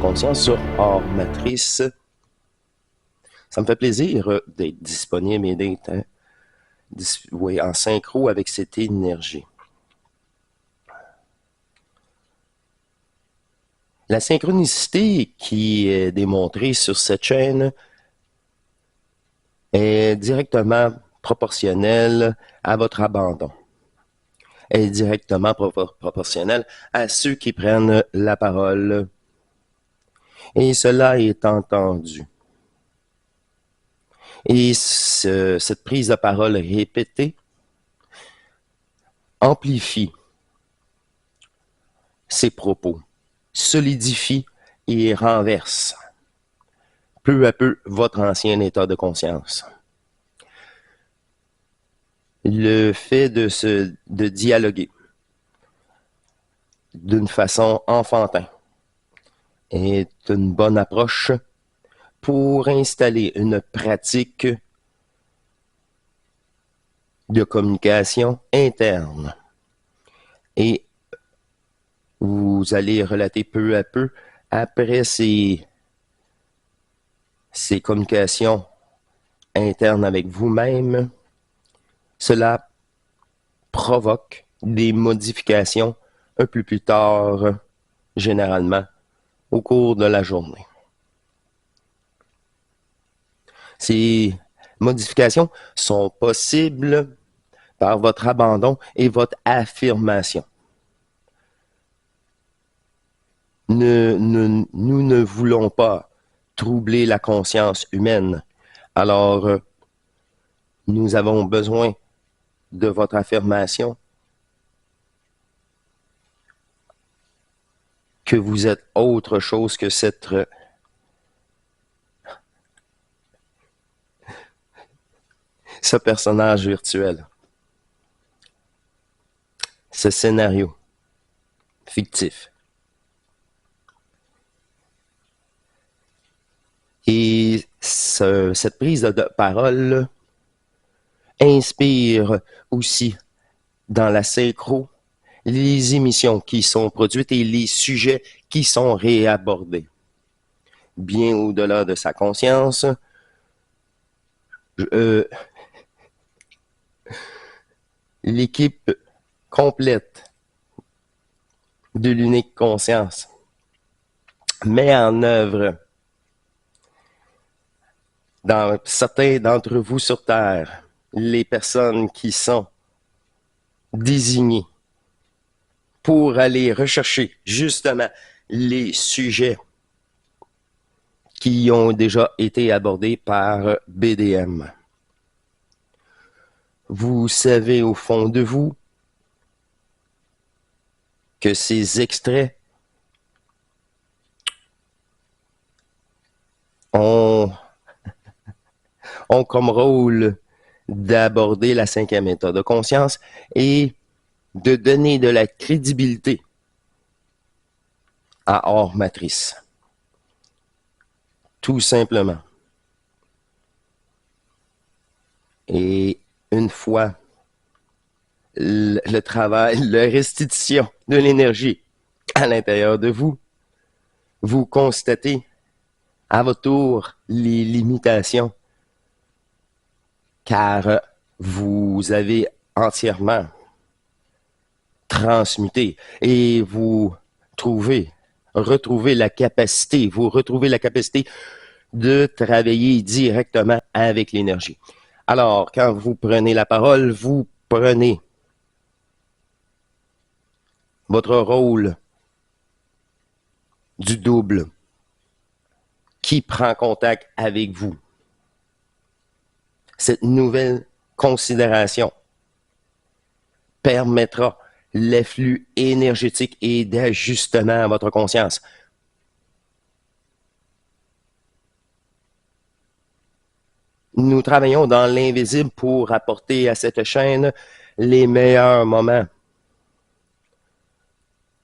conscience sur Hors Matrice. Ça me fait plaisir d'être disponible et d'être en synchro avec cette énergie. La synchronicité qui est démontrée sur cette chaîne est directement proportionnelle à votre abandon. Est directement proportionnelle à ceux qui prennent la parole. Et cela est entendu. Et cette prise de parole répétée amplifie ses propos, solidifie et renverse peu à peu votre ancien état de conscience. Le fait de dialoguer d'une façon enfantin est une bonne approche pour installer une pratique de communication interne. Et vous allez relater peu à peu après ces communications internes avec vous-même. Cela provoque des modifications un peu plus tard, généralement, au cours de la journée. Ces modifications sont possibles par votre abandon et votre affirmation. Nous ne voulons pas troubler la conscience humaine. Alors, nous avons besoin de votre affirmation que vous êtes autre chose que ce personnage virtuel, ce scénario fictif. Et cette prise de parole inspire aussi dans la synchro les émissions qui sont produites et les sujets qui sont réabordés. Bien au-delà de sa conscience, l'équipe complète de l'unique conscience met en œuvre dans certains d'entre vous sur Terre, les personnes qui sont désignées pour aller rechercher justement les sujets qui ont déjà été abordés par BDM. Vous savez au fond de vous que ces extraits ont comme rôle d'aborder la 5e état de conscience et de donner de la crédibilité à Hors Matrice. Tout simplement. Et une fois le travail, la restitution de l'énergie à l'intérieur de vous, vous constatez à votre tour les limitations, car vous avez entièrement transmuté et vous retrouvez la capacité de travailler directement avec l'énergie. Alors, quand vous prenez la parole, vous prenez votre rôle du double qui prend contact avec vous. Cette nouvelle considération permettra l'afflux énergétique et d'ajustement à votre conscience. Nous travaillons dans l'invisible pour apporter à cette chaîne les meilleurs moments.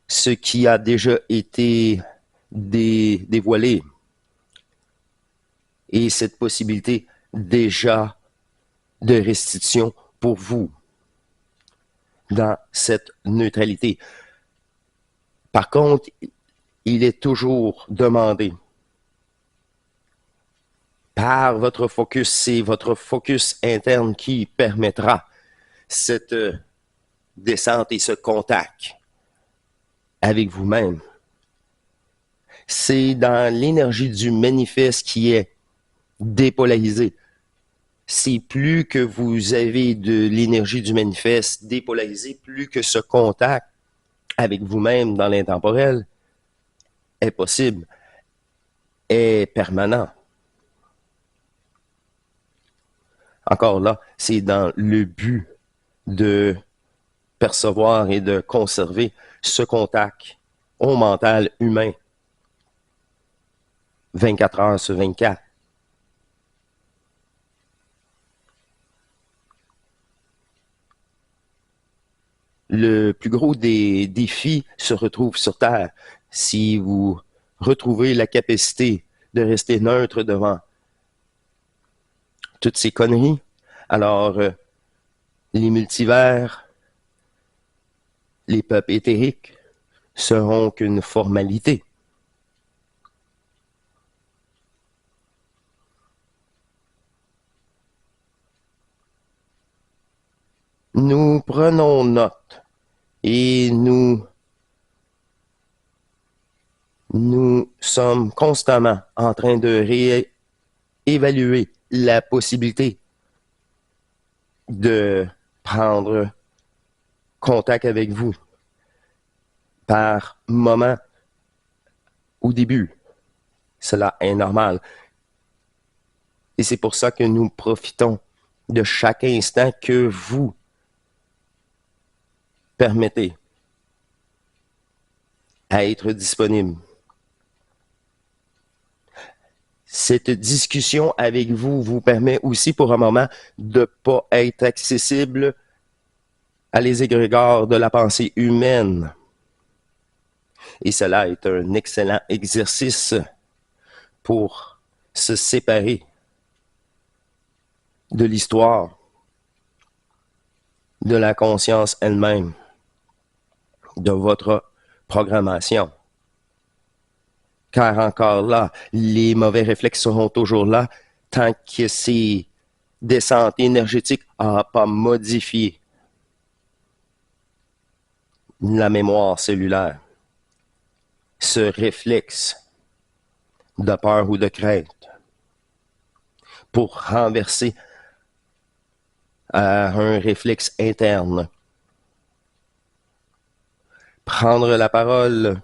Ce qui a déjà été dévoilé. Et cette possibilité déjà de restitution pour vous dans cette neutralité. Par contre, il est toujours demandé. Par votre focus, c'est votre focus interne qui permettra cette descente et ce contact avec vous-même. C'est dans l'énergie du manifeste qui est dépolarisée. C'est plus que vous avez de l'énergie du manifeste dépolarisée, plus que ce contact avec vous-même dans l'intemporel est possible, est permanent. Encore là, c'est dans le but de percevoir et de conserver ce contact au mental humain 24 heures sur 24. Le plus gros des défis se retrouve sur Terre. Si vous retrouvez la capacité de rester neutre devant toutes ces conneries, alors les multivers, les peuples éthériques seront qu'une formalité. Nous prenons note et nous sommes constamment en train de réévaluer la possibilité de prendre contact avec vous par moment au début. Cela est normal. Et c'est pour ça que nous profitons de chaque instant que vous permettez à être disponible. Cette discussion avec vous vous permet aussi pour un moment de ne pas être accessible à les égrégores de la pensée humaine. Et cela est un excellent exercice pour se séparer de l'histoire, de la conscience elle-même, de votre programmation. Car encore là, les mauvais réflexes seront toujours là tant que ces descentes énergétiques n'auront pas modifié la mémoire cellulaire. Ce réflexe de peur ou de crainte pour renverser à un réflexe interne. Prendre la parole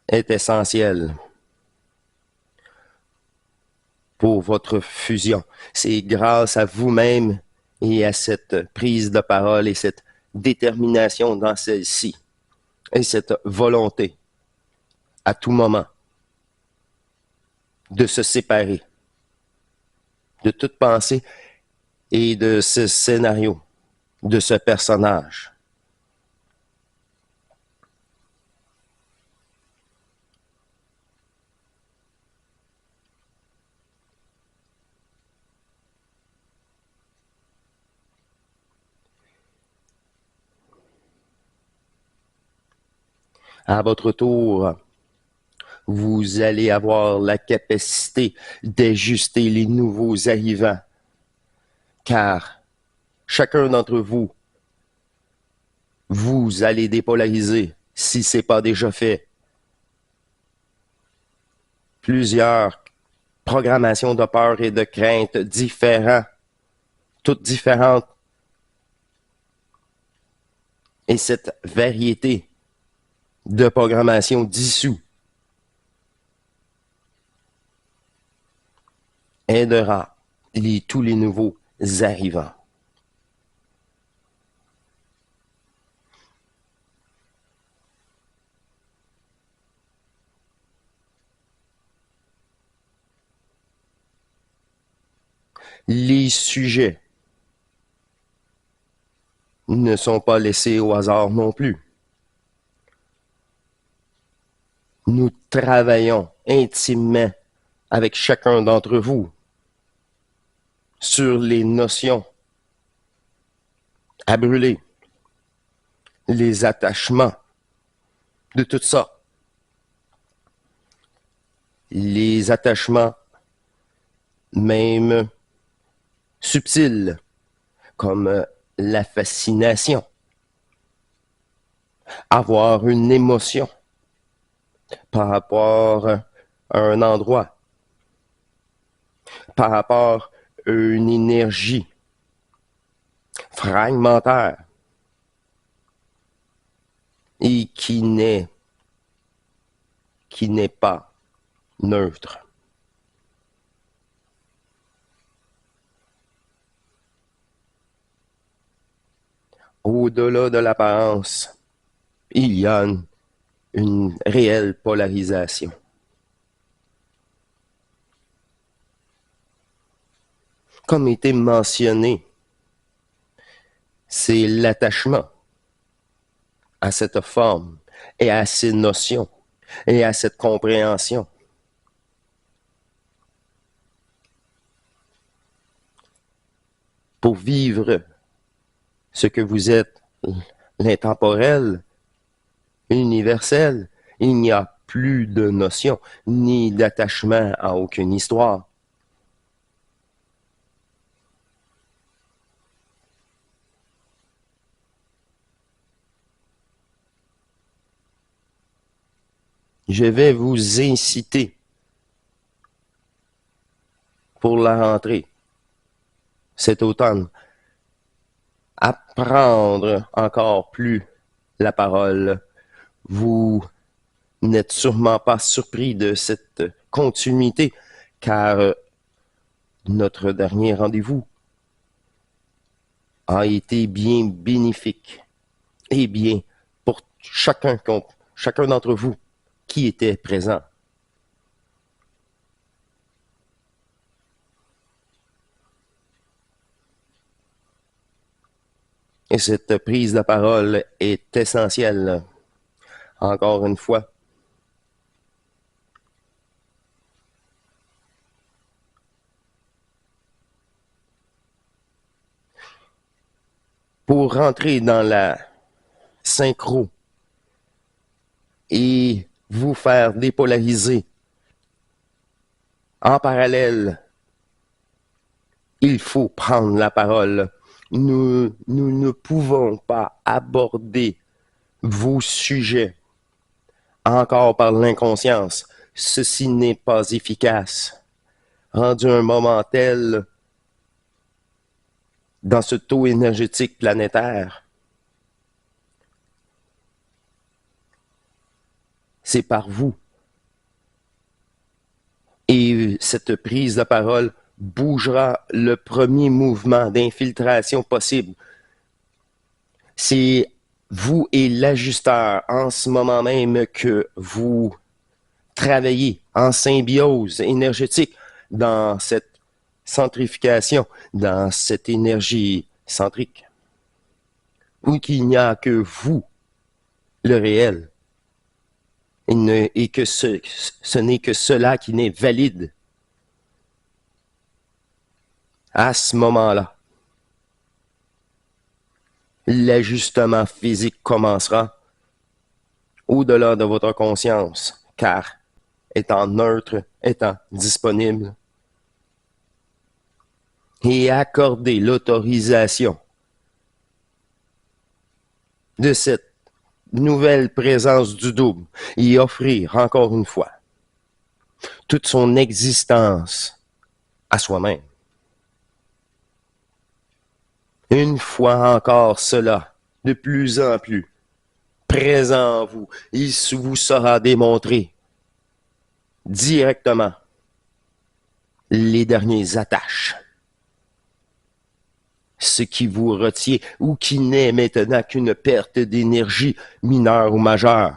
est essentiel pour votre fusion. C'est grâce à vous-même et à cette prise de parole et cette détermination dans celle-ci et cette volonté à tout moment de se séparer de toute pensée et de ce scénario, de ce personnage. À votre tour, vous allez avoir la capacité d'ajuster les nouveaux arrivants, car chacun d'entre vous, vous allez dépolariser, si ce n'est pas déjà fait, plusieurs programmations de peur et de crainte différentes, toutes différentes. Et cette variété de programmation dissout aidera tous les nouveaux arrivants. Les sujets ne sont pas laissés au hasard non plus. Nous travaillons intimement avec chacun d'entre vous sur les notions à brûler, les attachements de tout ça, les attachements, même subtils, comme la fascination, avoir une émotion par rapport à un endroit, par rapport à une énergie fragmentaire et qui n'est pas neutre. Au-delà de l'apparence, il y a une réelle polarisation. Comme était mentionné, c'est l'attachement à cette forme et à ces notions et à cette compréhension. Pour vivre ce que vous êtes, l'intemporel, universel, il n'y a plus de notion ni d'attachement à aucune histoire. Je vais vous inciter pour la rentrée cet automne à prendre encore plus la parole. Vous n'êtes sûrement pas surpris de cette continuité, car notre dernier rendez-vous a été bien bénéfique et bien pour chacun d'entre vous qui était présent. Et cette prise de parole est essentielle. Encore une fois, pour rentrer dans la synchro et vous faire dépolariser en parallèle, il faut prendre la parole. Nous ne pouvons pas aborder vos sujets encore par l'inconscience. Ceci n'est pas efficace. Rendu un moment tel dans ce taux énergétique planétaire, c'est par vous. Et cette prise de parole bougera le premier mouvement d'infiltration possible. C'est vous et l'ajusteur en ce moment même que vous travaillez en symbiose énergétique dans cette centrification, dans cette énergie centrique, où qu'il n'y a que vous, le réel, et que ce n'est que cela qui n'est valide. À ce moment-là, l'ajustement physique commencera au-delà de votre conscience, car étant neutre, étant disponible, et accorder l'autorisation de cette nouvelle présence du double et offrir encore une fois toute son existence à soi-même. Une fois encore cela, de plus en plus présent en vous, il vous sera démontré directement les dernières attaches. Ce qui vous retient ou qui n'est maintenant qu'une perte d'énergie mineure ou majeure.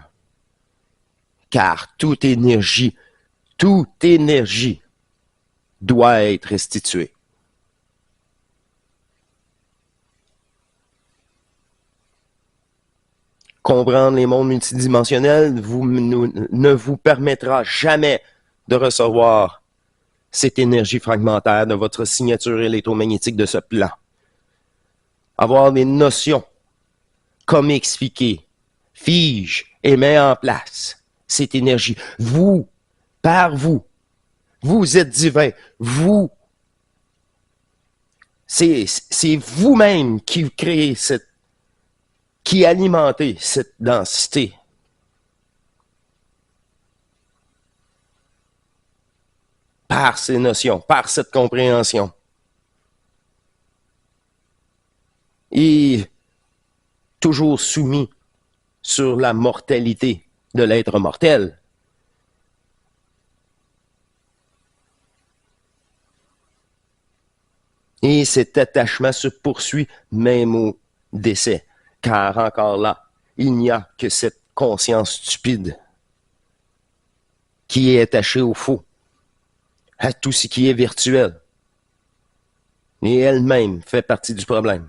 Car toute énergie doit être restituée. Comprendre les mondes multidimensionnels ne vous permettra jamais de recevoir cette énergie fragmentaire de votre signature électromagnétique de ce plan. Avoir des notions, comme expliquer, fige et met en place cette énergie. Vous, par vous, Vous êtes divin. Vous, c'est vous-même qui créez qui alimentez cette densité. Par ces notions, par cette compréhension. Et toujours soumis sur la mortalité de l'être mortel. Et cet attachement se poursuit même au décès, car encore là, il n'y a que cette conscience stupide qui est attachée au faux, à tout ce qui est virtuel. Et elle-même fait partie du problème.